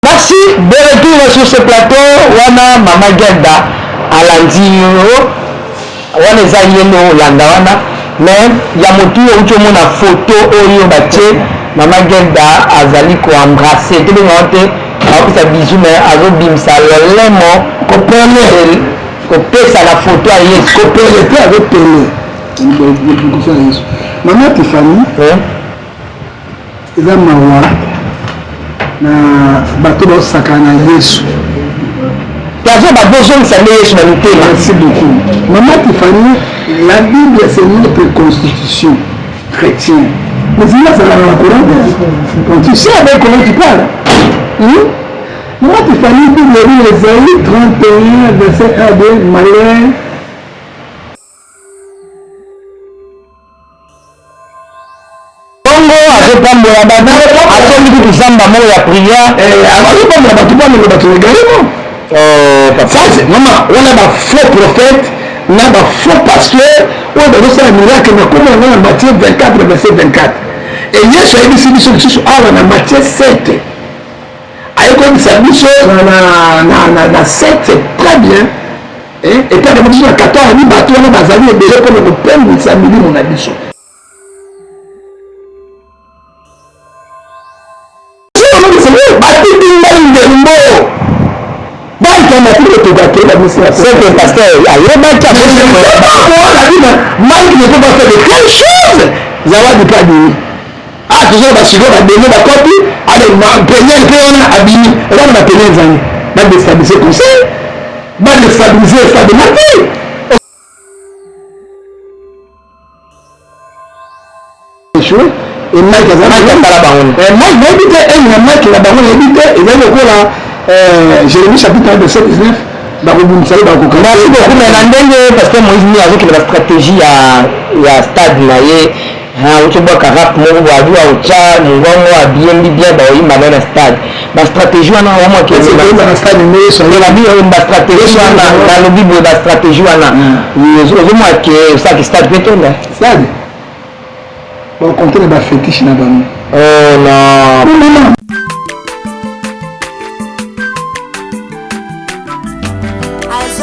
Merci, de retour sur ce plateau. Wana Mama Gelda Alandiro. Wana Zayeno Landawana. Mais il y a motu où na photo oyo batie Mama Gelda azali ko embrasser. Tout le monde a sa bisou mais azo bimsa lemo kopele kopesa la photo à Yesu kopele pe avec télé. Maman Tiffany. Eza mawa na bato bosaka na Yesu. Merci beaucoup. Maman Tiffany, la Bible c'est notre constitution chrétienne. Mais il y a ça dans la Coran. Quand tu sais avec comment tu parles. Maman Tiffany, pour lire Ésaïe 31, verset 1 de malheur. Pambola bana asomi kuzamba mo ya prière azo pambola batu bana batu également ça c'est maman on a ba faux prophète na ba faux pasteur on va faire un miracle na comme on a Matthieu 24 verset 24 et Yesu a dit biso awa na Matthieu 7 ayeko bisa biso na 7 c'est très bien et puis on a dit na 14 ni batu na bazali ebele pour le pembe sa milimo na biso. C'est que pasteur, Mike ne peut pas faire de grandes choses. Zawadi pas dit. Ah, toujours parce que va donner la copie. Allez, ma première paix on a abîmé. Là on a payé les années. Va déstabiliser comme ça. Va déstabiliser le stade de ma vie. Échoué. Et Mike a pas la baronne. Mike m'a dit que Mike la baronne a dit que il va le là. Jérémie chapitre 1 verset 19. Merci beaucoup, mais parce que Moïse avec la stratégie à stade naïe, on se voit qu'à rap, mon voisin au tchad, mon voisin bien, bah oui, ma stade. Ma stratégie, on a vraiment qui est la stade, mais la vie, une stratégie, dans le Bible, la stratégie, on a. Je vois que ça qui stade béton là. Stade. On compte les fétiches là-bas. Oh non.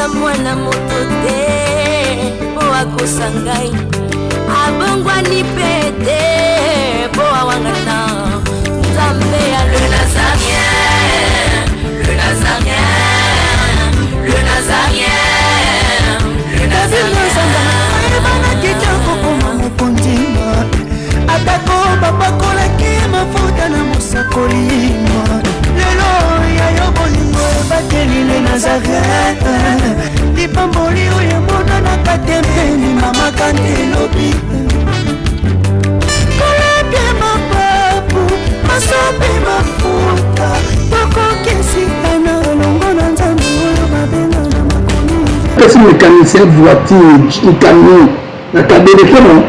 Mwana moto te po akosangai abongwani pete po awangana Nzambe ya le Nazarien, le Nazarien, le Nazarien, le Nazarien. Bana kitoko koma mokondima atako babakolaki mafuta na mosakolima lelo ya yo bolingo bateli le Nazareth lipamboli oyo monanaka tempeni mama kandelobi koleke mapapu masope mafuta tokokesitana longo na Nzambe oyo babenga na makomi pesi mécanicien voiture camion na kabeleke non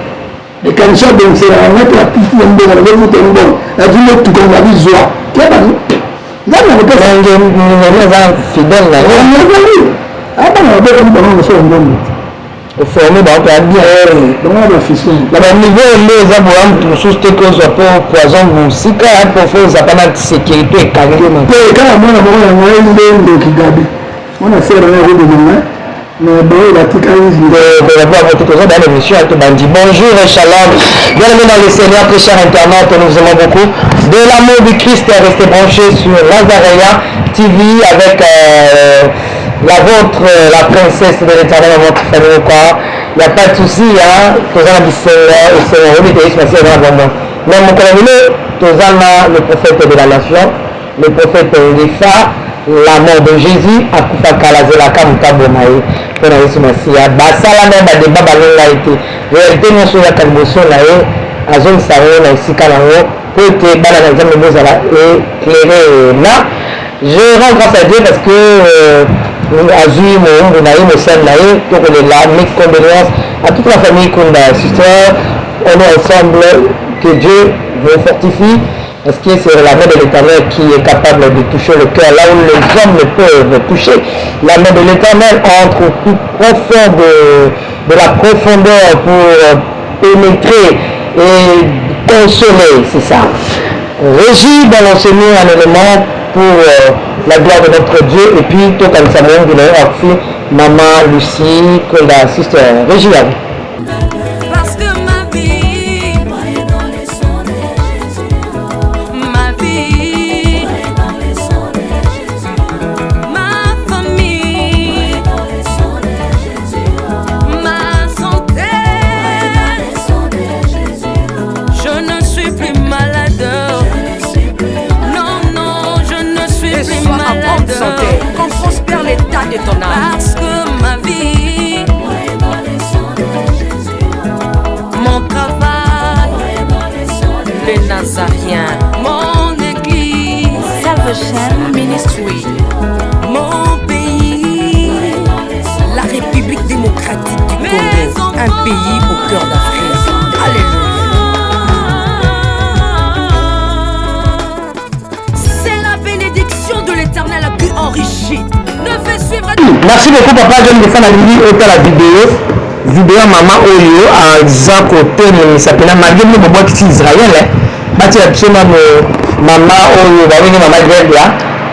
mécanicien donc c'est la mettre la petite yembe na le muté bon la dîner tout comme la visual qu'est pas nous là on peut faire un fidèle là ah ben on peut comme on se on formé bah on peut bien donc on va fiscal là ben niveau les aboam tout sous te cause pour poison vous si quand pour faire ça pas de sécurité carrément quand moi na moi ndo kigabe on a fait un roue de main mais bon la ticalisme de revoir votre présence dans l'émission à tout bandi. Bonjour et shalom. Bienvenue dans le Seigneur, très cher internaute, nous vous aimons beaucoup. De l'amour du Christ, restez branchés sur Lazareya TV avec la vôtre, la princesse de l'éternel, votre famille quoi. Il n'y a pas de souci, hein. Tous en du Seigneur, le Seigneur, oui, il se dans le monde. Mais mon collègue, tous en le prophète de la nation, le prophète Rifa, la mort de Jésus, à Koufakalazela Kamutabonaï. Pour Yesu Masia basala na débat balonga été réalité non sur la calmotion là et azon saro na isika nango pour que bana na Nzambe bozala éclairé là je rends grâce à Dieu parce que azui mo na ye sen na ye to que la mes condoléances à toute la famille Kunda sister on est ensemble que Dieu vous fortifie parce que c'est la main de l'Éternel qui est capable de toucher le cœur là où les hommes ne peuvent toucher. La main de l'Éternel entre au plus profond de la profondeur pour pénétrer et consoler, c'est ça. Régis dans l'enseignement un élément pour la gloire de notre Dieu. Et puis, tout comme ça, Maman Lucie, que la sister Régie. Parce que ma vie, ma famille, ma santé, je ne suis plus malade. Non, non, je ne suis plus malade. Qu'on prospère l'état de ton âme. Parce que ma vie, mon travail, Les Nazariens. mon église, Salvation Ministry. mon pays, La République démocratique du Congo. Un pays au cœur d'Afrique. Alléluia. c'est la bénédiction de l'Éternel la plus enrichie. Ne fais suivre Merci beaucoup papa, je me fais la vidéo maman Oyo à côté de s'appelle malgré le bobo qui Israël bati absolument maman Oyo ba wingi maman Gerda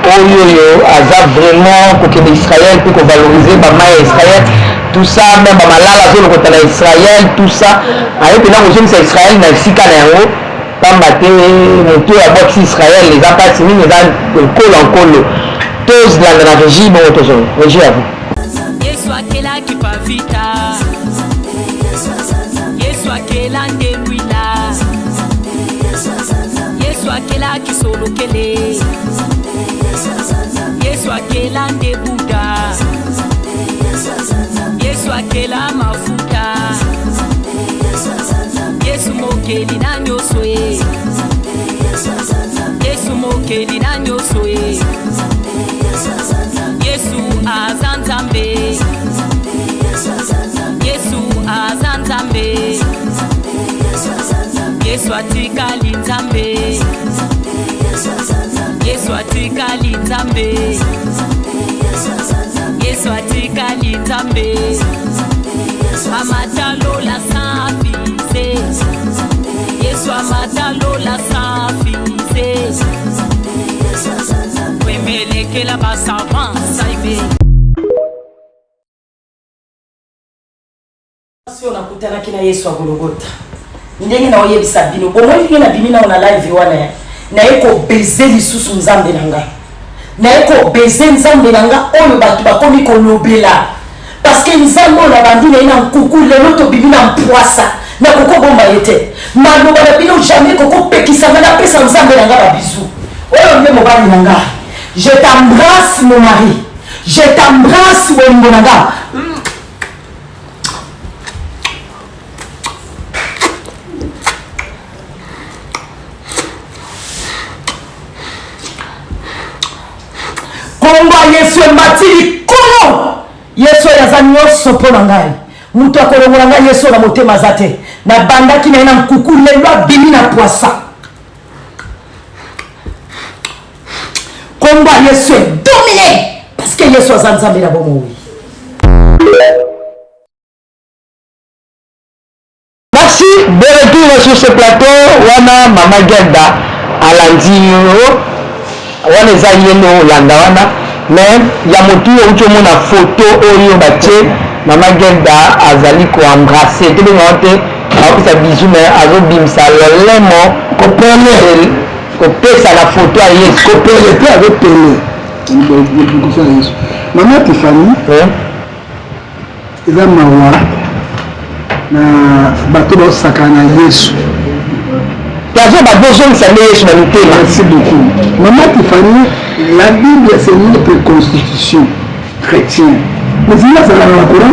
Oyo aza vraiment pour que Israël pour valoriser maman Israël tout ça même maman là sur le côté Israël tout ça avec là vous c'est Israël na sika na yango pambate moto ya box Israël les apparts ni les en colo tous la régie bon toujours régie à vous Yesu akela kipavita, Yesu akela ndewila, Yesu akela kisolokele, Yesu akela ndebuda, Yesu akela mafuta, Yesu mokeli na nyoswe, Yesu mokeli na nyoswe, Yesu azanzambe, Yesu azanzambe, Yesu atikali nzambe, Yesu atikali nzambe, Yesu atikali nzambe, amatalo la safise, Yesu amatalo la safise, kwemelekela basavant saibe. Si on a kutanaki na Yesu agologota. Ndenge na oyebisa bino. Bomoi ndenge na bimina on a live wana. Na eko baiser lisusu nzambe nanga. Na eko baiser nzambe nanga oyo batu bakomi kolobela. Parce que nzambe on a bandi na ina nkuku lelo to bimina mpoisa. Na koko bomba yete. Maloba na bino jamais koko pekisa na pesa nzambe nanga ba bisu. Oyo nde mobali nanga. Je t'embrasse mon mari. Je t'embrasse mon nanga. Komba Yesu matili kono Yesu yaza nyonso mpona ngai mutu akolongola ngai Yesu na motema za te na bandaki na ye na nkuku lelo abimi na poisa komba Yesu domine parce que Yesu aza nzambe na bomoi. merci de retour sur ce plateau wana mama Gerda alandino wana eza yeno olanda wana mais ya motu oyo mona photo oyo batie mama Gerda azali koembrasser te benga te akopesa bizu mais azobimisa lolemo kopesa la photo ya Yesu kopele te azopele mama Tiffany eza mawa na bato baosaka na Yesu Merci beaucoup. Maman Tiffany, la Bible c'est notre constitution chrétienne. Mais il y a ça dans la Coran.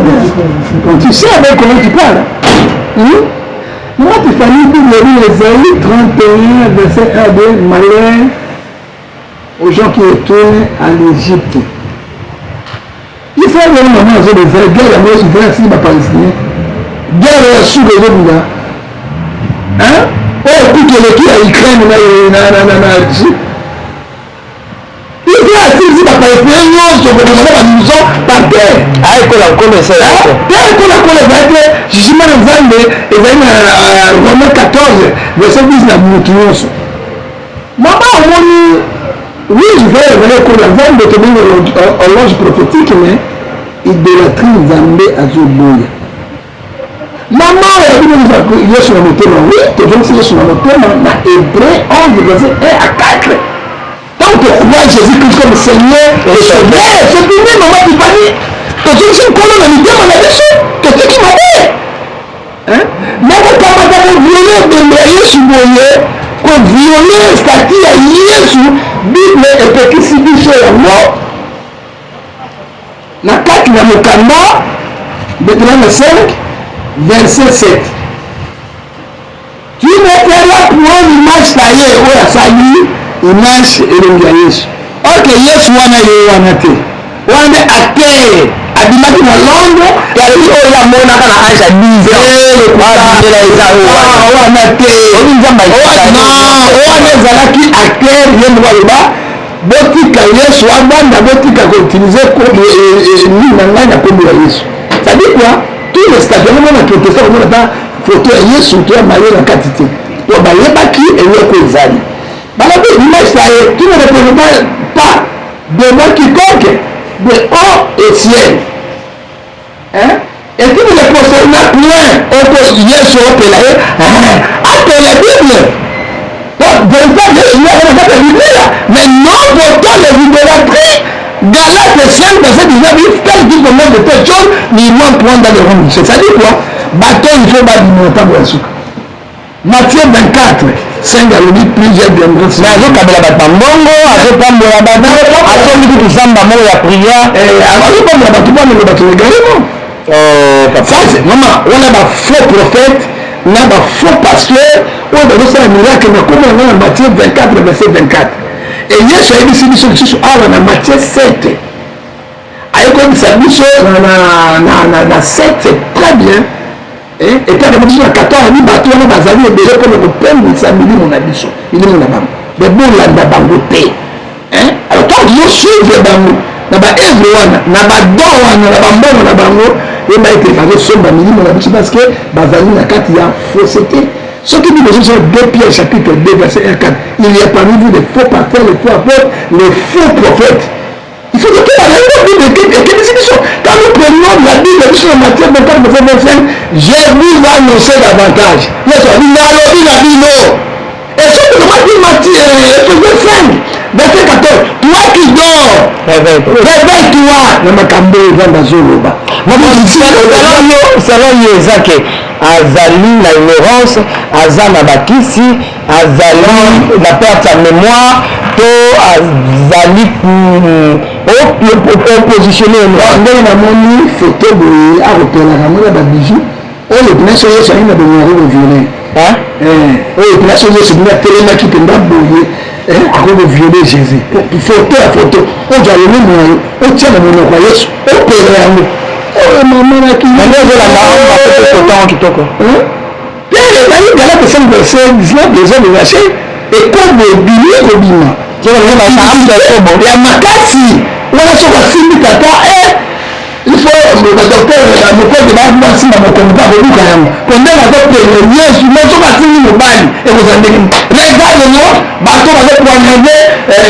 Quand tu sais avec comment tu parles. Maman Tiffany dit Ésaïe 31, verset 1 de malheur aux gens qui retournent à l'Égypte. Il faut avoir un moment où les guerres, moi je vais essayer de Palestine. Guerre sous les autres. Hein? Oh, écoute, qui a Ukraine, il faut assis par Palestiniens, sur le gouvernement de la maison, par terre. Ah, il faut la connaître. Il faut la connaître. Je suis mal en Zambé, et Romains 14, verset 10, la mouture. Maman, on Oui, je vais revenir pour la vente de tenir horloge prophétique, mais idolâtrie Nzambe azoboya. Maman, il y a sur le thème, oui, tu veux dire sur le thème, dans Hébreu 11, verset 1 à 4. Tant que croire Jésus-Christ comme Seigneur et Sauveur, c'est fini, maman, tu vas dire. Tu veux dire qu'on a le thème, on a des choses, tu veux dire qu'il m'a dit. Mais quand on a violé de Jésus, qu'on violé le statut à Jésus, Bible est petit si biso ya mort. Na 4 na mokanda, Deutéronome 5, verset 7. Tu ne feras point l'image taillée ou la sali, image elongi ya Yesu. Or que Yesu wana ye wana te. Wana ate, abimaki na Londres, kasi oyo amonaka na age ya 10 ans. Wana te. Wana ezalaki acteur ye moko aloba botika Yesu abanda botika koutilize nini na ngai na kombo ya Yesu. C'est-à-dire quoi? Tous les stadiums on a traité ça on a ta photo ya Yesu to maye na kati te. To bayebaki eloko ezali. Balobi image ça tu ne représentes pas de moi quiconque de haut et ciel. Hein? Et tu ne le possèdes point au Yesu opelaye. Après la Bible. Mais non pourtant les idolâtries Galates 5 verset 19 dit quel dit combien de telles choses mais il manque point dans le rond. C'est-à-dire quoi? Bâton il faut battre le temps de la souka. Matthieu 24 5 a dit plusieurs bienvenus. Mais avec Kabela Batambongo, avec Pambola Bata, avec tout ça, maman la prière. Avec Pambola Batambongo, le bateau est garé, non? Ça c'est maman, on a un faux prophète. Là, il faut pasteur, on va faire un miracle, mais comme on a en Matthieu 24, verset 24. Et hier, je suis ici, je suis en Matthieu 7. Avec comme ça, je suis dans 7, c'est très bien. Et puis, on a 14, on a dit, on a des amis, déjà, comme on peine, ça me dit mon abisso. Il est mon abam. Mais bon, là, on a bangoté. Alors, quand je suis le bango, on a everyone, on a don, on a bambo, on a bango. Et m'a été basé sur ma minime parce que Bazali n'a qu'à y a fausseté. Ce qui dit que ce sont 2 Pierre chapitre 2 verset 1 4. Il y a parmi vous des faux pasteurs, les faux apôtres, les faux prophètes. Il faut que la Bible est quand nous prenons la Bible sur Matthieu 24 verset 25, je vous annoncer davantage. Et ce que moi dis Matthieu 5 verset 14, toi qui dors, réveille-toi. Selon Yezake, Azali la ignorance, Azana Bakisi, Azali la perte de mémoire, to Azali oppositionné. On a mis photo de Aropela, on a des bijoux. Oh, le pneu sur le salon de violer. Oh, le pneu sur le salon de télé qui peut bouger. À cause de violer Jésus. Photo à photo. On doit le même on tient le monde au Yesu. On peut le oh maman là qui. Mais nous la maman va faire photo qui toko. Bien les amis de la personne verset 19 les hommes lâchés et comme le billet au bima. Tu vois le maman de Kobo. Il y a makasi. On a sur la fille tata il faut le docteur le corps de base si na mokongo ba ko yango. Pendant la docteur Yesu mo so ba tini mo bani et vous en dégagez. Regarde moi bato ba ko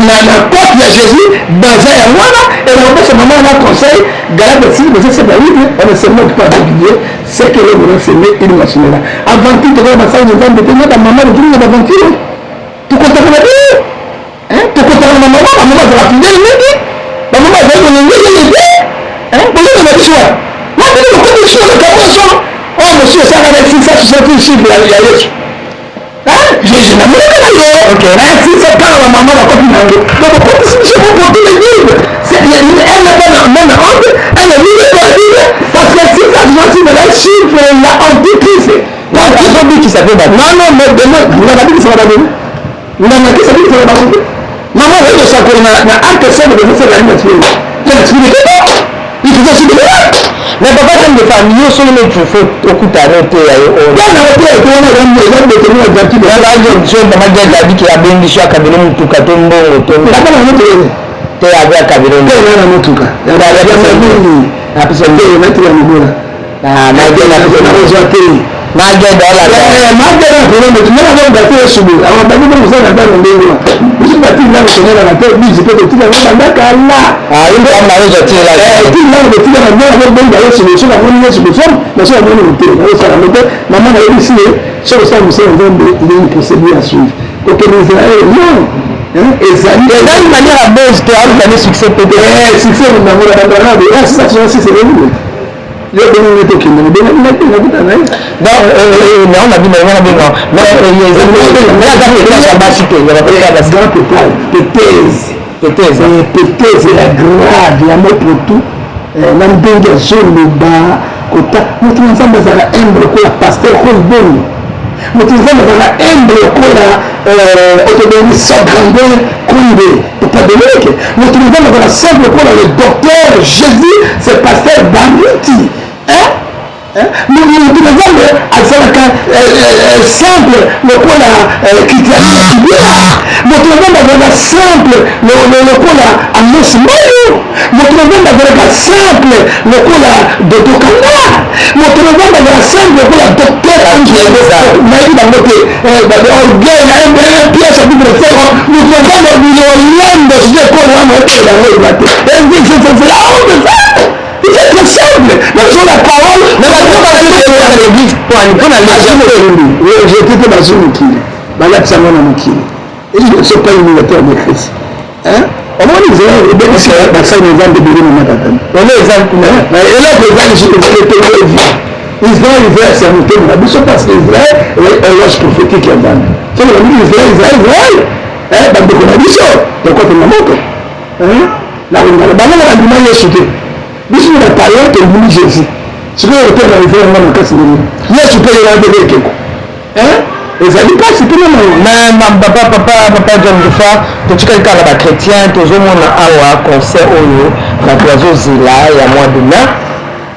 na porte de Jésus dans un voilà et on peut se maman un conseil Galates 6 verset 7 à 8 on ne se moque pas de Dieu c'est que le monde c'est mais il machine là avant tout de va ça nous va mettre notre maman de tout le aventure tu comptes pas la vie hein tu comptes pas la maman de la fille la maman va donner une hein pour le même choix moi je ne peux pas choix de capacité oh monsieur ça va être ça c'est tout chiffre là il y a Yesu Jésus n'a pas dit ok si c'est pas la maman la copine donc pourquoi c'est pour les livres c'est elle n'a pas même honte elle a mis la Bible parce que si ça doit être le chiffre la antichrist ils ont dit qu'il s'appelle non mais demain vous n'avez pas dit que ça va donner vous n'avez pas dit que ça va donner maman elle de ça qu'on a acte ça de faire la ligne il faut aussi de mais papa j'aime les familles sur le tu faut écouter arrêter bien arrêter et on a de tenir un petit peu là je maman j'ai dit qu'il a bien dit chaque cabine tout ka tombo to la pas la moto te avec cabine la moto ka la la la la la la la la la la la la la la la Magede ola. Magede problème mais tu n'as pas battu sur lui. Alors bah nous ça dans le ndenge. Vous battu là sur la tête, lui je peux te tirer dans la kala. Ah, il va m'arrêter je tire là. Il là de tirer dans la bonne d'aller sur le sur la bonne sur le forme, mais sur la bonne route. Ça la mettre maman a ici sur le sol c'est une procédure à suivre. Donc les Israéliens non. Et ça d'une manière à base de avoir succès peut-être. Succès dans la bande de ça c'est vrai. Non, on a vu mais c'est la grade, il y a mot pour tout. L'ambulation, le bas, notre ensemble va humble pour la pasteur bon. Notre ensemble va humble pour la autonomie sans grandeur, pour pas de mec. Notre ensemble va simple pour le docteur Jésus, c'est pasteur Bamuti. Nous utilisons simple le point qui tient nous trouvons la simple le point à Mosmou nous trouvons la simple le point de Dokana nous trouvons la simple le point docteur Angelo dans notre orgueil pièce à double zéro nous trouvons le de ce qu'on a c'est très simple. Mais sur la parole, mais la parole de l'église, pour aller dans la j'étais dans une équipe. Là, ça m'a manqué. Et je ne suis pas imitateur de Christ. Au moins, Israël, et bien, c'est ça, nous avons débrouillé mon matin. On est exemple, et là, les gens, je les Israël, c'est un thème. La boussole parce qu'Israël est un loge prophétique à Dan. C'est le nom Israël. Donc, on a dit ça. Donc, quand on a montré. Là, on a dit, il y a chuté. Bisu na parole que nous Jésus. Ce que on peut arriver à mon cas c'est nous. Là tu peux y aller avec quelque. Et ça dit pas c'est tout le monde. Mais papa John Dufa, to tu quelqu'un là chrétien, to zo mona awa concert oyo na tozo zila ya mois de mai.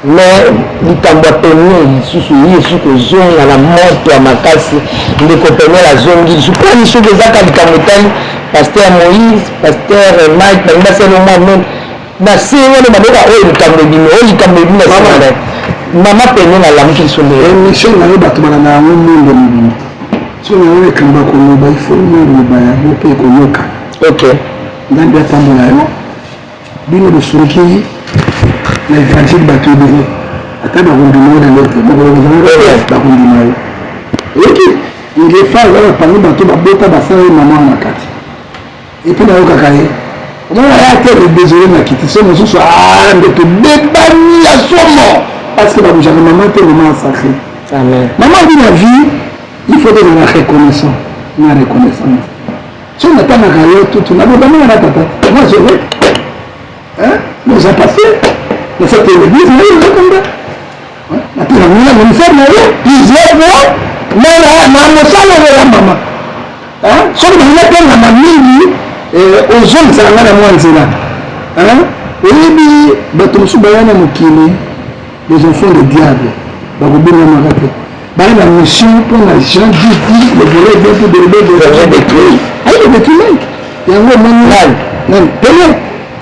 Mais likambo peni lisusu yesu ko zonga na moto ya makasi ndeko peni la zongi. Je prends les choses ezaka likambo tani pasteur Moïse, pasteur Mike, na ngasa no moi na se wana madoka oyo likambo bino na sana mama pene na lamuki sonde mission na yo bato bana na yango mundu mbino so na yo ekamba koloba ifo mundu baya mope koyoka ok ndambi atambola yo bino bosuruki na évangile bato ebele ata bakondima yo na lote bakondima yo oki ingefa eza bapangi bato babota basala ye mama na kati epi nayokaka ye on a été désolé na kiti so mosusu ndeko debani ya somo parce que babujaka maman te maman sacré amen maman dit la vie il faut donner la reconnaissance na reconnaissance so na tanga yo tout na bobana na tata moi je veux nous a passé dans cette église là comme ça na tena mwana monifer na yo plusieurs fois na mosala de la maman so na tena na mingi ozongi salanga na mwa nzela oyebi bato mosusu baya na mokili les enfants de diable bakobengama te baya na mission mpona jean didi le volet bien pour de détruire ayi de détruire yango omoni pele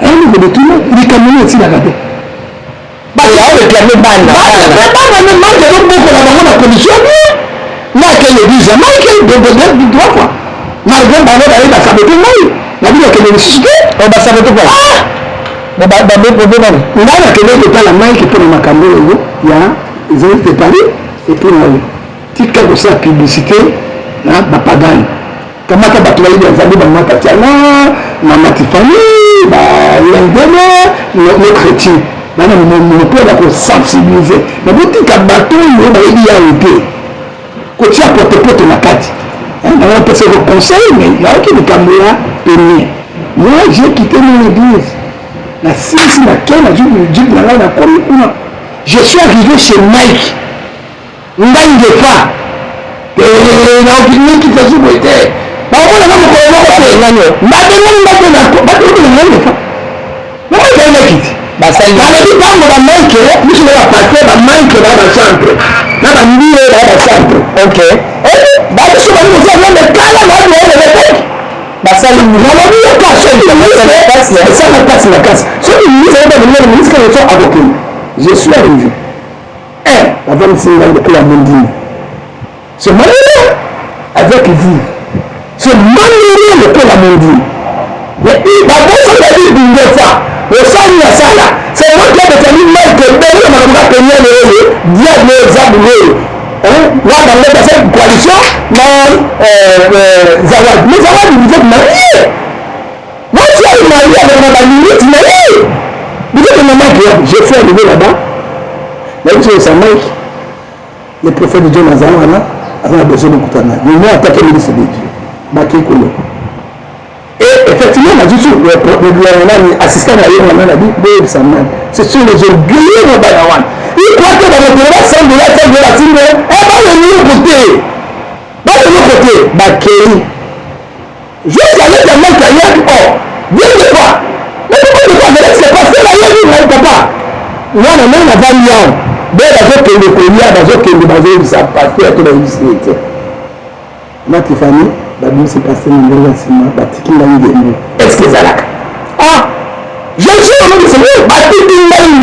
ayi de détruire likambo no etilaka te bana ezobokola bango na condition nake l'église make droit quoi malgré bango baye basabote ngai nabino kende lisusu te basabote kwa ngai nakende kotala mike mpona makambo oyo ya ezali préparé epona oyo tika kosala publicité na bapagani kamata bato bayebi yazali bamata tiana mama tifani balengene no chrétien bana monopole ya kosensibilize nabotika bato oyo bayebi yayo te kotia potepote na kati on peut se conseiller, mais il y a aucune caméra pénée. Moi, j'ai quitté mon église. La 6, laquelle je suis arrivé chez Mike. Ndangefa. Et il a opinion qui fait souhaiter. Je suis arrivé. La femme s'est rendue pour la mondine. c'est malheureux avec vous. C'est malheureux le peuple à mon Dieu. Mais il va pas se la vie d'une fois. Le sang il a ça là. C'est moi qui ai déterminé mal que ben on va payer le diable Zabulé. Là dans cette coalition, Zawad. Mais Zawad vous êtes marié. Moi si elle est mariée avec ma limite, mariée. Vous êtes un moment qui j'ai fait arriver là-bas. Là vous savez ça Mike. Le prophète de Dieu Nazareth a besoin de Koutana. Mais moi attaqué le ministre de Dieu. Baké Kolo. Et effectivement, on a dit tout, l'assistant à Yémen a dit, ce sont les orgueilleux de Bayawan. Ils croient que dans le gouvernement, ça de la tête de la Tine, et dans le nouveau côté, Bakéi. Juste avec la main qui a dit, oh, viens de quoi? Mais pourquoi de quoi? Mais c'est parce que la Yémen ne peut pas. Moi, la main n'a pas mis en. Dès la zone qui est le collier, la zone qui est le basé, ça passe à toute la université. Ma Tiffany, Babou s'est passé une belle enseignement, Batikin l'a eu. Est-ce que ça l'a? Ah! Je suis au nom de ce mot, Batikin l'a eu.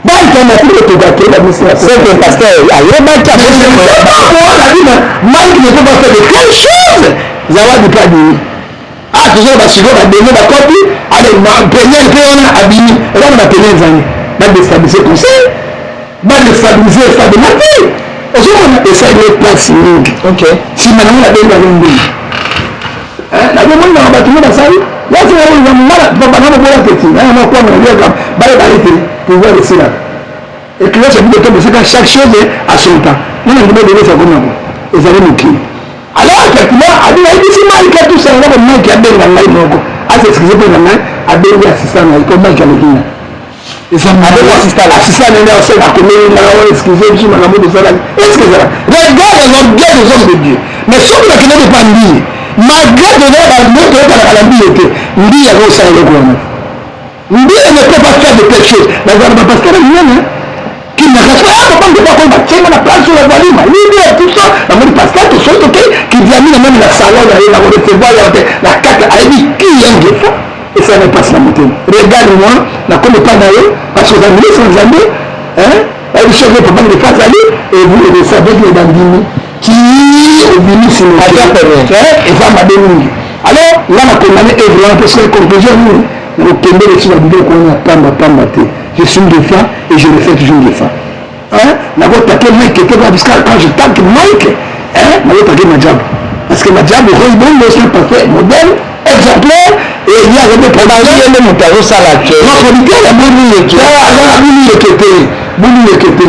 Bah, il m'a dit que tu as fait la mission. C'est que parce que il y a un mec qui a fait Mike ne peut pas faire de quelle chose? Zawad du Kadi. Ah, toujours, bah, si vous avez donné la copie, allez, première que on a abîmé, et là, on a payé les années. Bah, déstabiliser comme ça, bah, déstabiliser, ça de mater. Aujourd'hui, on a essayé de place ok. Si maintenant on a bien gagné. La demande dans le bâtiment dans sa vie, là c'est là où on a mal, on va pas voir la petite. On a quoi on a bien comme pour voir le Sénat. Et puis là c'est plus de temps parce que chaque chose a son temps. On a demandé de ça comme ça. Et ça va nous quitter. Alors effectivement, à dire il dit mal que tout ça on a mal qui a bien gagné donc. À s'excuser pour gagner, à bien assistant comme mal qui a gagné. Et ça m'a dit assistant n'est pas seul à commettre la excusez je m'en de ça. Est-ce que ça regarde l'orgueil des hommes de Dieu. Mais ce qui ne peut pas dire, malgré de la montre de la vie était, lui a aussi un gouvernement. Lui ne peut pas faire de quelque chose. Mais il va pas faire rien. Qui ne reste pas, on ne peut pas qu'on va tirer la place sur la valise. Lui dit tout ça. La montre Pascal, tout ça, ok, qui dit à lui même la salon, la recevoir, la carte, elle dit qui est un défaut. Et ça ne passe la montagne. Regarde-moi, la connaît pas d'ailleurs, parce que vous avez sans jamais, elle change pour pas de face à lui, et vous le savez que les bandits qui est venu sur le terrain, et va m'adonner. Alors, là, ma condamnée est vraiment parce que la conclusion, nous, le Kembe est sur la vidéo qu'on a pas je suis une défunt et je le fais toujours une défunt. La voix taquée, mec, qui était là, parce que quand je tape Mike, la voix taquée ma diable. Parce que ma diable, il bon, c'est parfait, modèle, exemplaire, et il y a des problèmes. Il y a même un ça là. Notre producteur, il y a beaucoup de qui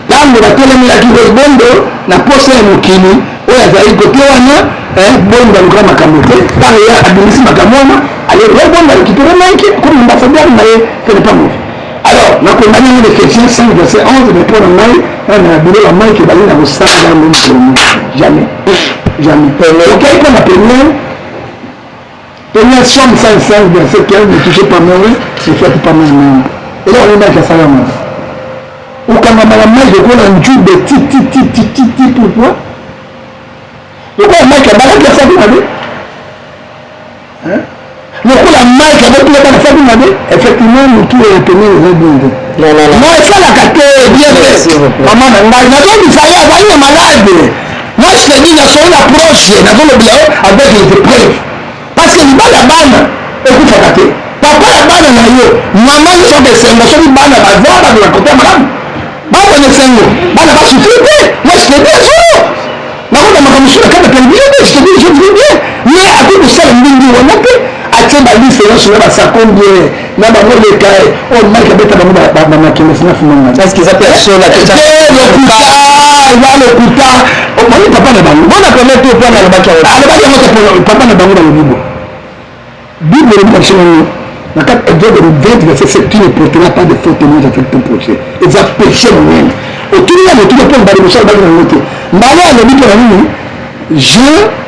là, on va tellement la qui va bondo, la poste est mokini, ou la zaï côté wana, bon dans le grand macamoté, par ailleurs, administre macamona, allez, bon dans le qui peut remarquer, comme l'ambassadeur, mais ce n'est pas mauvais. Alors, la compagnie de Chrétiens 5, verset 11, mais pour le mail, on a donné la main qui va aller dans le sang, jamais. Jamais. Donc, quand on a première somme 5, verset 15, ne touchez pas moi, c'est fait pas moi. Et là, on est dans la salle. Ou quand on a la main, je vois un jour de ti, pourquoi? Pourquoi la main qui a balade la salle de le coup la main qui avait pris la salle de effectivement, nous tous les tenus les rebondes. Moi, ça la carte bien fait. Maman, on a dit ça y est, on est malade. Moi, je te dis, la chose approche, dans le blanc, avec les épreuves. Parce que nous, la banne, écoute, ça gâté. Papa, la banne, on a eu. Maman, ils sont des émotions, ils banne, la voix, la raconter, madame. Banne, on est sérieux. Banne, va souffrir. Moi, je te dis, c'est non, on a comme sur la carte de télévision, je te dis, je dis bien. Mais à tout de ça, on a fait. Atie ba liste yo sur la sacombie na ba ngole kai o mike beta ba makine sina fumanga est-ce qu'ils appellent sur la tête le kuta o mali papa na bango bona premier tour pour na baki ala baki mo papa na bango na bibo bibo le marché na kat edzo de 20 verset 7 tu ne porteras pas de faux témoins avec ton projet et ça péché moi au tout là le tout pour ba le sol ba na moto mala le bibo na nini je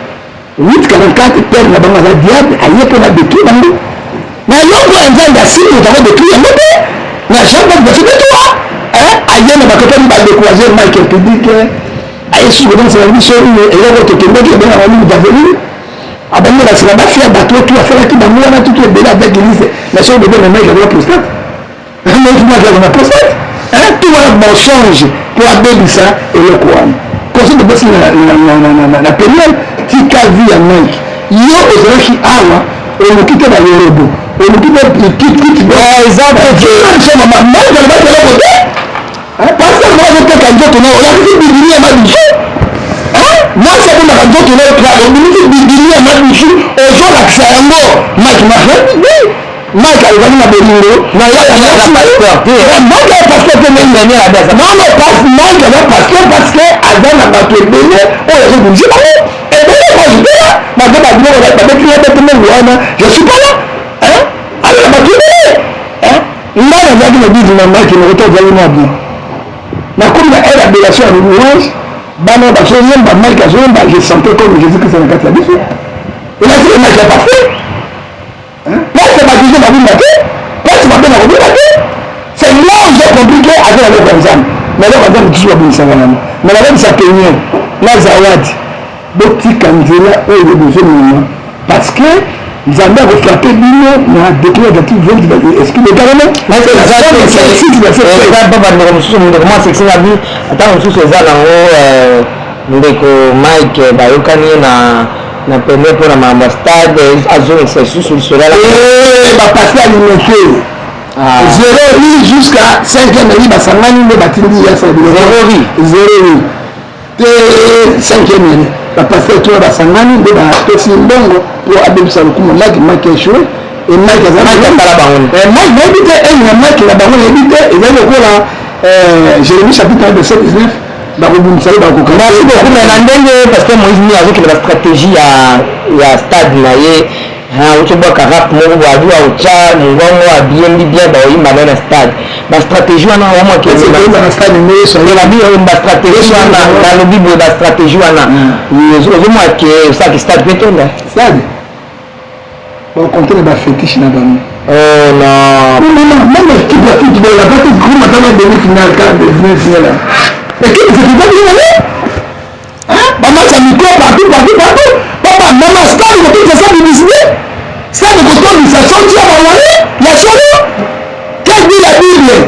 844 père na bango la diable aye pour la détruire bango mais non pour un genre d'assise nous avons détruit un peu na jamais de tout toi aye na bakota ni ba décourager Michael dit que aye sur dans sa vie sur et là votre tomber qui est dans la ligne d'avenir abandonner la sera faire bateau tout à faire qui bango na tout est déjà avec l'église la chose de bien le mec la prostate mais tu m'as la prostate tout le mensonge pour abélir ça et le courant conseil de basi na période tika vie ya Mike yo ozalaki awa oloki te bayorobo oloki te kiti exemple Mike alobaki eloko te parce que moi azoteka nzoto na olakisi bibili ya mabisu mwasi abondaka nzoto na obimisi bibili ya mabisu ozolakisa yango Mike mahebi Mike alibaki na bolingo Mike ya pasteur te Mike aza pasteur parce que aza na bato ebele oyo azobundisi bango ebele kosipela bato babiloko babetini bete mengo wana je suis pas là alors na bato ebele ngai nazalaki na bizi na Mike nakoto ozali na bien nakomi na aire abelation ya louange bana bazoyemba Mike azoyemba je sentais comme Jésus Christ na kati ya biso elaki Mike ya pasteur place babiso babimba te place babena kobimba te c'est là où j'ai compris que aza na loko ya nzambe na loko ya nzambe tusu babimisaka nano na babebisa peigneur na zawadi botika nzela oyo bozomema parce que nzambe akofrape bino na déclaratif 20 esprit de carrément babandeko mosusu ndeko mwasi esinga bi atanga mosusu eza nango ndeko Mike bayokani ye na pene mpona mambo ya stade azongisa lisusu lisolala bapase alimete 0 jusqu'à 5e eli basangani nde batindi yasa 0 te 5e eli bapase to basangani nde batosi mbongo po abebisa lokumu Mike échoué et Mike azala bango Mike nayebi te eni ya Mike na bango nayebi te ezali lokola Jérémie chapitre 1 verset 19 bakobundisa ye merci beaucoup mais na ndenge parce que Moïse ni azokende bastratégie ya stade na ye otobwaka rap moko boabi aotya mongongo abiendi bien baoyimba naye na stade bastratégie wana bastratégie wana nalobi boye bastratégie wana ozomona ke osaki stade mpe tonda stade bakompte na bafétiche na bango même équipe ya football la bate groupe atanga demi-finale quart de finale équipe c'est pas bien allé bamatch ya micro partout papa mama stade kotokisa sa publicité stade kotokisa sorti ya bamoye ya solo quel dit la Bible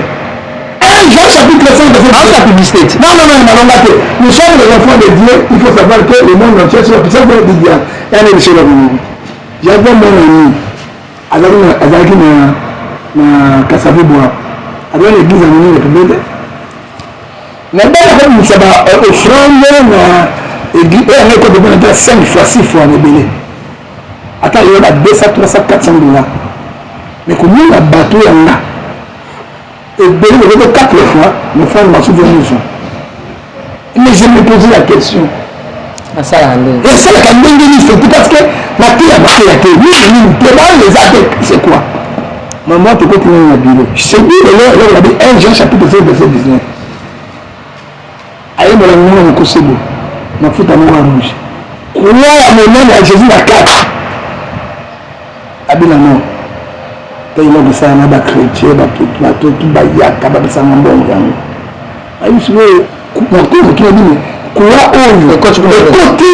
1 Jean chapitre 5 verset la publicité non malonga te nous sommes les enfants de Dieu il faut savoir que le monde entier c'est la puissance de Dieu et un émission de monde j'avais mon ami azalaki na Kasavuboa azali l'église ya monene pembeni na ndenge akomisa baofrande na église oyo yango ekodebona ata 5 fois 6 fois na ebele ata yo ba 200 300 400 $, mais komona bato yanga ebele kokoko 4 fois me frère masouvenir mais je me posais la question esalaka ndenge nini surtout parce que mateya te nini te bana eza te c'est quoi maman tokotinani na biro sebi eloko nabi 1 Jean chapitre 5 verset 19 ayembola ngongo mokosebo mafuta moko ya rouge croix ya monene ya Jésus na kati abina no te iloko esala na bachrétien batoki bayaka babisanga mbongo yango ayebisi oyo mokoyo mokili bino croix oyo ekoti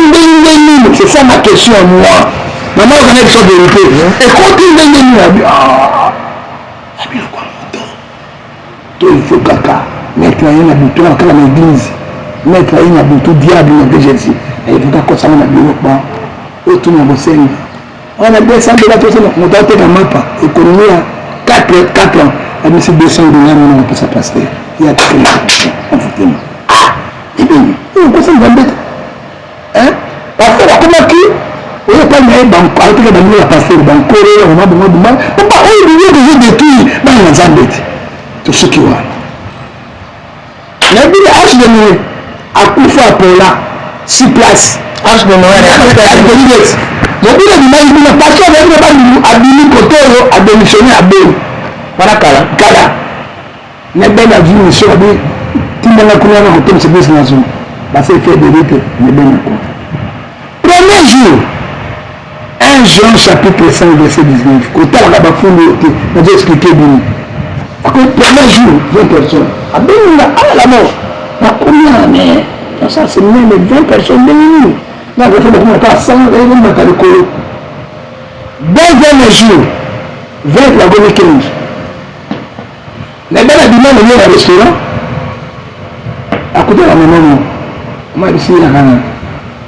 ndenge nini c'est ça ma question à moi mama okanga biso vérité ekoti ndenge nini abiloko ya moto to ifo kaka maître aye na buto akala na église maître aye na buto diable na de Jésus ayebaka kosanga na biloko otuna bosengi wana 200 $, moto ateka mapa économie ya 4 ans abisi 200 $ na kopesa pasteur ya tekena ebeni okosa nzambe te pasteur akomaki oyo epai na ye ateka bandelo ya pasteur bankoro omabomaboma papa oyo biloko ezodetruire bana na nzambe te tosoki wana nayebili arche de noé akufa apola 6 places arche de noé mobile bimai bino pasteur azalaki na abimi kote oyo adémissionné abeli wana kala nebene azwi mission abi timbanga kuna na kotemisa bisi na zulu base fait de rite nebene kuna premier jour 1 Jean chapitre 5 verset 19 kotalaka bafundi oyo te nazo expliquer bino ako premier jour 20 personnes abenga la mort nakomia mais ça c'est même 20 personnes ndenge nakofo bakoma ata 100 ebomaka likolo deuxième jour 20 bakomi 15 na bana bima na ye na restaurant akutana mama mo moi je suis là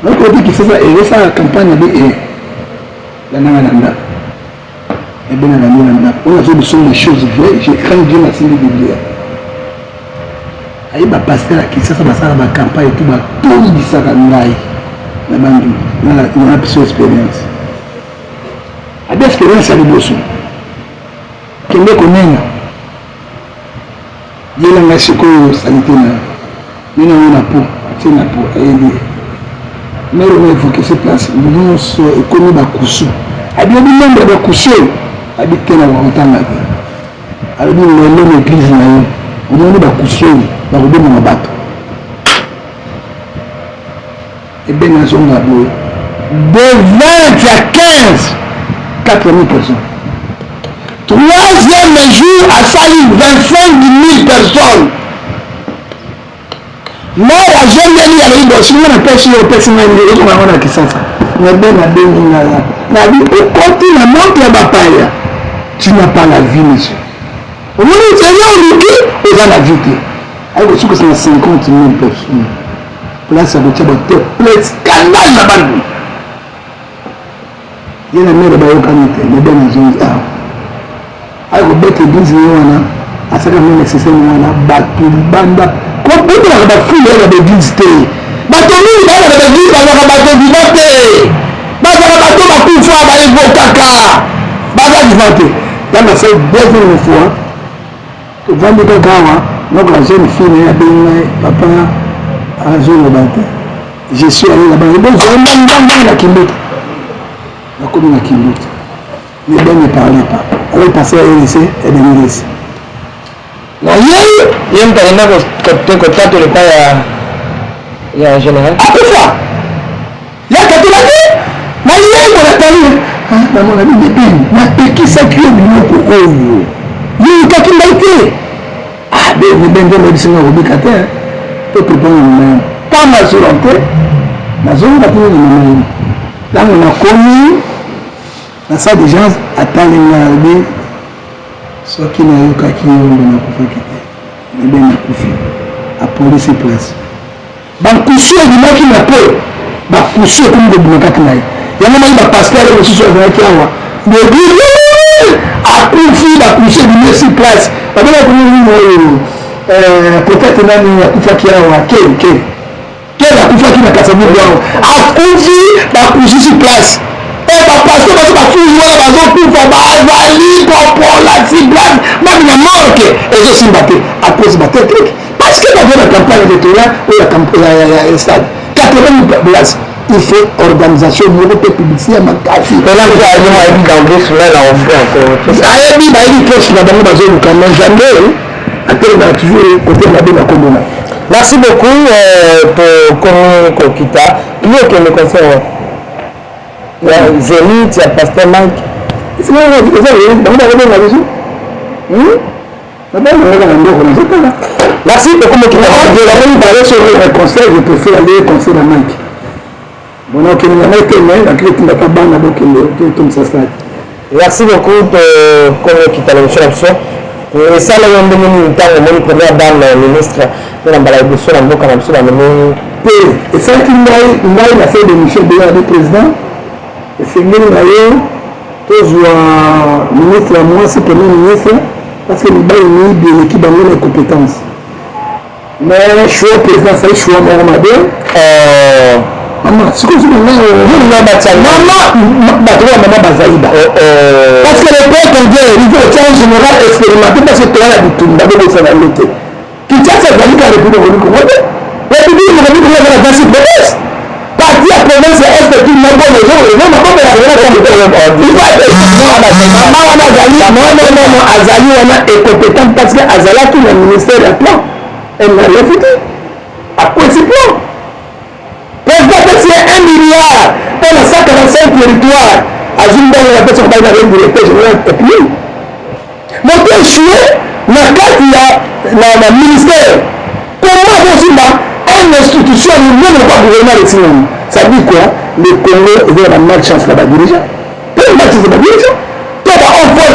donc on dit qu'il fait ça et ça la campagne de la nana et bien la nana on a fait des choses vraies j'ai craint Dieu m'a signé Bible ayi ba pasteur qui ça basala ba campagne tout ba tout bisaka ngai na bandu na piso expérience abi expérience ali boso kende konena yela nga sikoyo salite na nina na po c'est na po ayi mero na évoquer cette place nous so ekomi ba kusu abi bi membre ba kusu abi tena wa otanga abi na l'église na yo on ba kusu ba kodema na bato et bien na zonga bo de 20 à 15 4000 personnes. Troisième jour à Sali 25 000 personnes. Mais la jeune dame a dit si on a pêché au personnel de l'autre, on a qui ça. Mais bien la vie, la vie au continent montre la bataille. Tu n'as pas la vie, monsieur. Au moment où tu es là, on a la vie. Alors, je suis que c'est 50 000 personnes. Là, ça veut dire que tu scandale là-bas. Il y a une mère de Bayokanite, mais bien les gens. Alors, bête église, à ce moment nécessaire, banda. Quand on a la foule de l'église, bateau, il y a l'église, il y a un bateau vivant. Bateau, il y a une fois, il y a un caca. Bateau vivant. Là, on a fait deuxième fois. Vendre caca, donc la jeune fille, elle a dit, papa, à jour le bateau. Je suis allé là-bas, et bon, j'ai un la Kimbote. La commune à Kimbote. Les gens ne parlaient pas. Alors ils passaient à LC et de l'LC. Non, il y a un contact de l'État, il y a un général. Après ça, il y a quelqu'un qui a dit, mais il y a un parlé. Dans mon ami, il y a qui s'accueille du nom pour eux. Il y a quelqu'un qui a été. Ah, mais vous avez bien dit, c'est un obligateur. Tu peux prendre une main. Pas ma volonté, ma zone va prendre une main. Là, on a connu, dans ça, des gens attendent les ce qui n'a eu qu'à qui on a pu quitter. Mais bien, on a pu faire. À police et place. Donc, coucher du mot qui n'a pas, bah, coucher comme des blocs qui n'a eu. Il y a un moment où il passe là, aussi sur le qui a eu. Mais oui, à coucher, bah, coucher du mot sur place. Parce que là, peut-être là, il y a coucher qui a eu. Quel a couché qui n'a qu'à savoir à coucher, bah, coucher sur place. Et parce que parce que tu vois dans un coup pour valider pour la ciblade même il manque et je suis battu à cause de battre truc parce que dans la campagne électorale ou la campagne stade 80 places il fait organisation de publicité à ma café et là il y a un d'anglais sur là on fait encore ça y est dit bah il faut sur la banque bazou quand même jamais à tel on a toujours côté de la commune. Merci beaucoup pour Komo Kita il est que le conseil Zénith, il y a Pasteur Mike. C'est vrai, vous avez là-dessus. Merci beaucoup, je vais parler sur le conseil, je préfère aller au conseil de Mike. Bon, donc, il y a un qui n'a pas ban, donc il ça stade. Merci beaucoup pour quitter l'émission. Et ça, le monde de temps, le premier ban, le ministre de l'emballage de sol, en boucle, en dessous, et ça, il a fait des missions de président. Et c'est mieux d'ailleurs que je sois ministre à moi, c'est premier ministre, parce que nous avons de l'équipe dans les compétences. Mais je suis au président, c'est je suis au Mohamed. Maman, c'est comme si maman, maman, Bazaïba. Parce que le peuple indien, il veut être en général expérimenté parce que tu as du tout, d'abord au Sénégal. Qui tient cette valide à la République du Congo. La République du Congo est la principe de l'Est. Parti à province est de tout le monde, les gens, non, Azali, on est compétent parce que Azala, tout le ministère de plan, elle n'a rien foutu. À quoi c'est plan? Président, c'est 1 milliard pour les 145 territoires. À Zimba, on a fait son bail d'arrêt directeur général technique. Mais pour échouer, dans le cas il y a le ministère, comment Zimba? Une institution, nous ne pas gouverner les signes. Ça dit quoi? Le Congo est dans la malchance là-bas dirigeant. Quelle malchance là-bas dirigeant? Toi, on voit.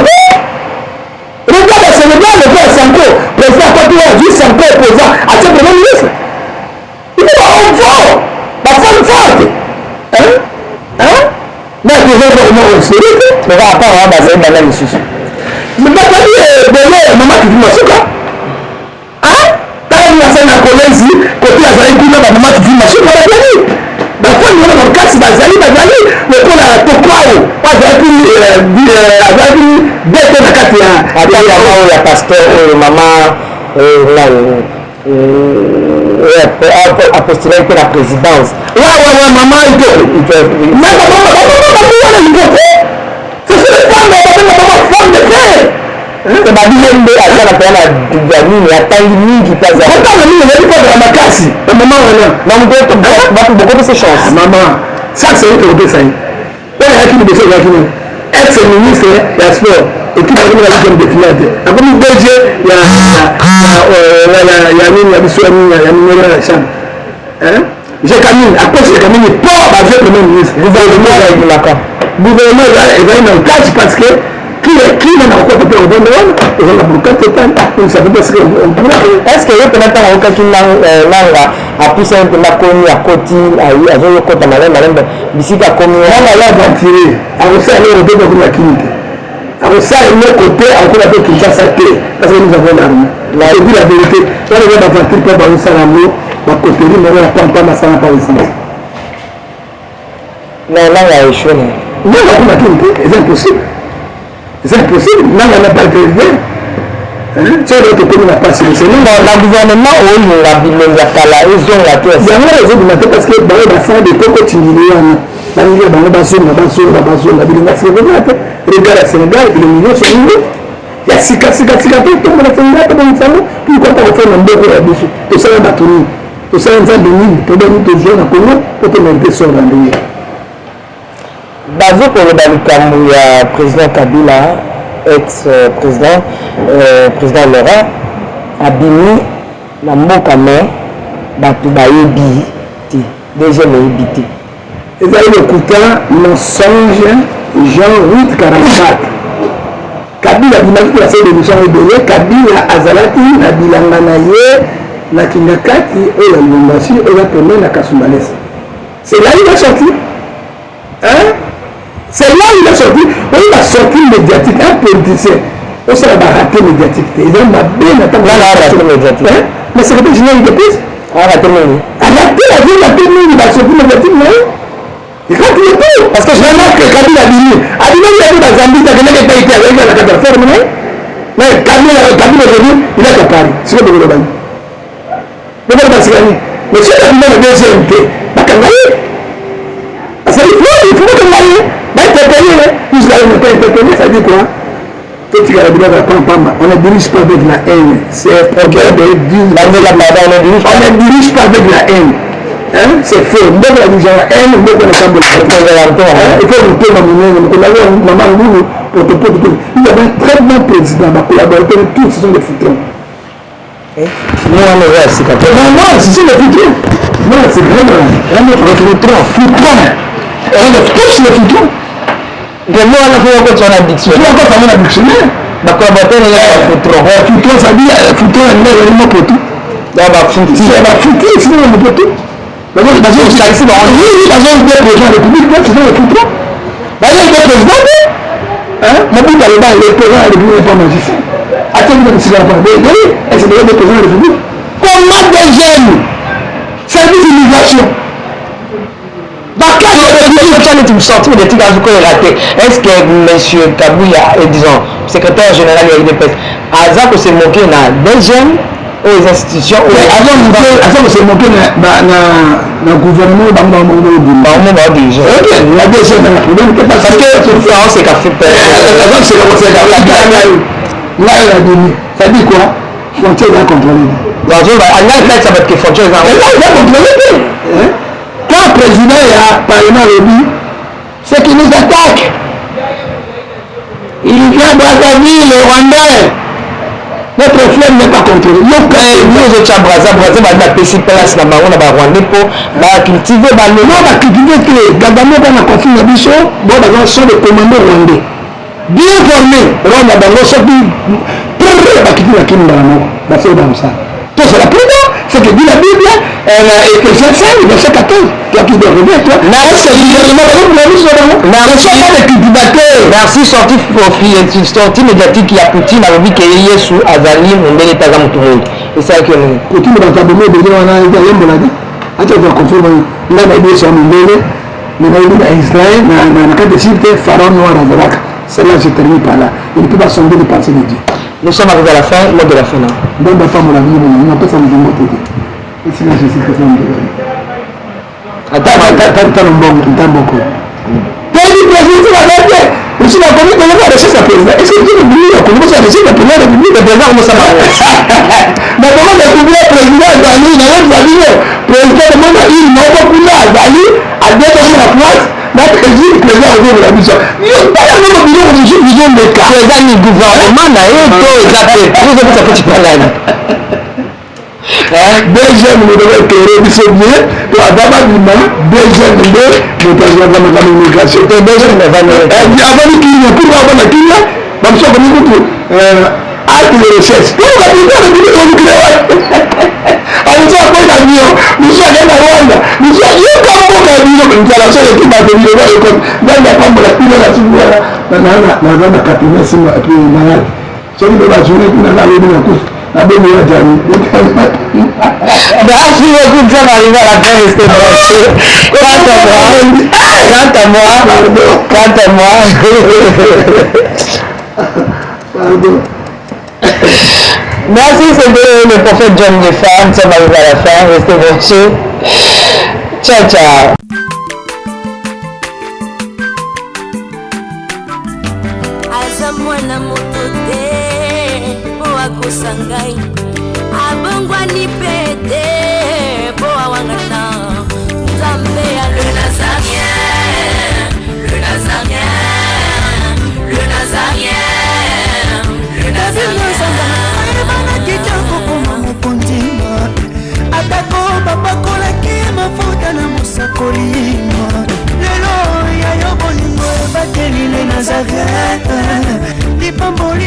Regarde le Sénégal, le père Sanko, président Patou a dit Sanko opposant à ce premier ministre. Il dit on voit. on se fait. Mais à part on va baser dans la mission. Mais pas de maman qui dit masuka. Hein? Quand on a fait la collège, côté azali kuna ba maman qui dit masuka ba zali. Ba kwa ni na kasi ba zali mais pour la tokwao, pas azali bête na kati ya maman ya pasteur maman apostolé pour la présidence. Ouais, maman, il peut. Mais maman, il peut. C'est ce que les femmes, femme de frère. C'est ma vie, elle est à la famille, à taille mingi, qui passe à la famille, elle est pas de la macassi. Maman, non, beaucoup de ces chances. Maman, ça, c'est une chose de ça. On a qui nous décide, ex-ministre, il y a sport. Et puis, il y a une définite. Après, il y a j'ai Camille, après c'est Camille, pas basé le même ministre. Le gouvernement est vraiment en place parce que qui n'a encore pas pu revenir, ils ont la bloquade totale, ils ne savent pas ce qu'on pourra faire. Est-ce que vous pouvez entendre quelqu'un qui a poussé un peu la commune à côté, à Zoyo Kota Malem, d'ici à commune? On va là tirer, on sait aller au début de la clinique. Alors ça, de l'autre côté, encore la qui ça s'appelle, parce que nous avons l'armée. Là, je dis la vérité, quand on va dans un truc, on va dans l'armée, on va côté, mais on va pas ma salle par exemple. Non, là, il y a échoué. Non, on a c'est impossible. C'est impossible. Là, on n'a pas de président. C'est l'autre commune n'a pas signé. Le gouvernement, il a vu les affaires, ils ont la pièce. Il y a une raison de matin parce que dans les bassins de Coco Tindiliana, dans les bassins, regarde à Sénégal, et les millions sont millions. Il y a sika, tout le monde a Sénégal, tout le monde a Sénégal, puis quand on fait un peu de bouche, tout ça va tourner. Tout ça va devenir, tout le monde est jeune à Congo, pour te mettre sur la ligne. Basé pour le président Kabila, ex-président, président Laurent, Abimi, la Mokame, Batubayebi, deuxième évité. Et vous allez écouter mensonge Jean 844. Kabila dit que la série de Jean Ebele, Kabila Azalati, Nabilanga Naye, Nakingakati, et la Lumbashi, et la première na Kasumbalès. C'est là il a sorti. Hein? C'est là il a sorti. On a sorti médiatique, un politicien. On s'est raté médiatique. Ils ont bien attendu. Là, raté médiatique. Mais c'est que je n'ai pas de plus. Raté médiatique. Il a sorti médiatique, non? Et quand il est tout, parce que je remarque que Kabila a dit, il a dit dans Zambie, il n'a pas été avec la plateforme, mais Kabila est venu, il est à Paris. C'est ce que je veux dire. Mais c'est mais si tu as le deuxième thé, parce qu'il faut que tu ailles, mais tu es payé, puisque tu n'es pas payé, ça dit quoi? On ne dirige pas avec la haine. C'est on ne dirige pas avec la haine. C'est faux. Nous avons déjà la haine, nous avons la chambre. Il faut nous tenir maman, il y avait un très bon président, ma collaborateur, tous ce sont des foutons. Non, c'est pas non, c'est des foutons. Non, c'est vraiment foutons. On est tous les foutons. Mais moi, on a fait encore son addiction. Tu as encore fait mon dictionnaire. Ma collaborateur, il est foutron. Foutron, ça dit foutron, il est vraiment pour tout. Non, ma foutu. C'est ma foutu, sinon on ne peut tout. Oui, parce que le président de la République, c'est le foutron. Il est président, mais vous allez voir, le président de la République n'est pas magicien. Attendez, vous ne pas. Oui, et c'est le président de la République. Comment des jeunes service d'immigration? Tu me sortis des trucs ratés. Est-ce que M. Kabouya, disons, secrétaire général de l'IDPS, a s'est moqué des jeunes aux institutions? Avant de se moquer dans le gouvernement, dans le monde du ok, la deuxième problème, parce que c'est qu'a fait peur. Là, il a donné. Ça dit quoi? Frontière va contrôler. Ça va être frontière. Là, il va contrôler. Quand le président et le Parlement le dit, c'est qu'il nous attaque. Il vient Brazzaville, le Rwandais. Notre flemme n'est pas contrôlée. Nous autres, Brazzaville, on a PC place dans le Rwandais pour cultiver. Non, on va cultiver que Gabamé dans la conflit de Bichon, bon, dans sont des commandants rwandais. Bien formés, Rwanda, dans le sol, pour cultiver la Kim dans la mort. C'est dans ça. Toi, c'est la prudence. C'est que dit la Bible, Ephésiens 5, verset 14. Toi qui dois revenir, toi. Merci. Merci sorti médiatique ya Poutine alobi ke Yesu azali mondele taza mutu mungi. C'est ça que nous. Poutine dans ta bonne de on a été yembola. Ata va confirmer. Là na Yesu mondele. Mais dans Israël, na cas de cité pharaon noir azalaka. Cela je termine par là. Il ne peut pas sonder les pensées de Dieu. Nous sommes arrivés à la fin, mot de la fin. Dans la femme, on a vu, on n'a pas ça, on a vu. Et c'est là, je sais que c'est un peu. Attends, beaucoup. T'as dit, président, la vérité. Aussi, la commune de la recherche à président. Est-ce que tu veux dire, on commence à laisser la première république de président, comment ça va? Mais comment la première président a gagné, il a même gagné. Président de monde, il n'a pas pu la gagner, à deux ans la place. Notre président a ouvert la mission. Il n'y a pas de bilan, on dit, ils ont des cas. Président du gouvernement, il y a un petit problème. Deuxième, nous devons éclairer, nous sommes bien. Toi, d'abord, deuxième, nous avons la immigration. Deuxième, nous avons la Kenya. Pour avoir la Kenya, nous sommes venus pour acte de recherche. Pour la Kenya, nous sommes venus. On nous a fait l'avion, nous sommes allés à Rwanda, nous sommes allés à Rwanda, nous sommes allés à Rwanda, nous sommes allés à Rwanda, nous sommes allés à Rwanda, nous sommes allés à Rwanda, nous sommes allés à Merci beaucoup de ça arriver à la fin de cette branchée. Quant à moi. Pardon. Merci, c'était le prophète John Nefan. Nous sommes arrivés à la fin. Restez branchés. Ciao, ciao. Sangai abongwani pete boa wangata Nzambe ya le Nazarien le Nazarien le Nazarien le Nazarien bana kitoko kuma mukundima atako babakolaki mafuta na musakolima lelo ya yobolingo bateli le Nazarien lipamboli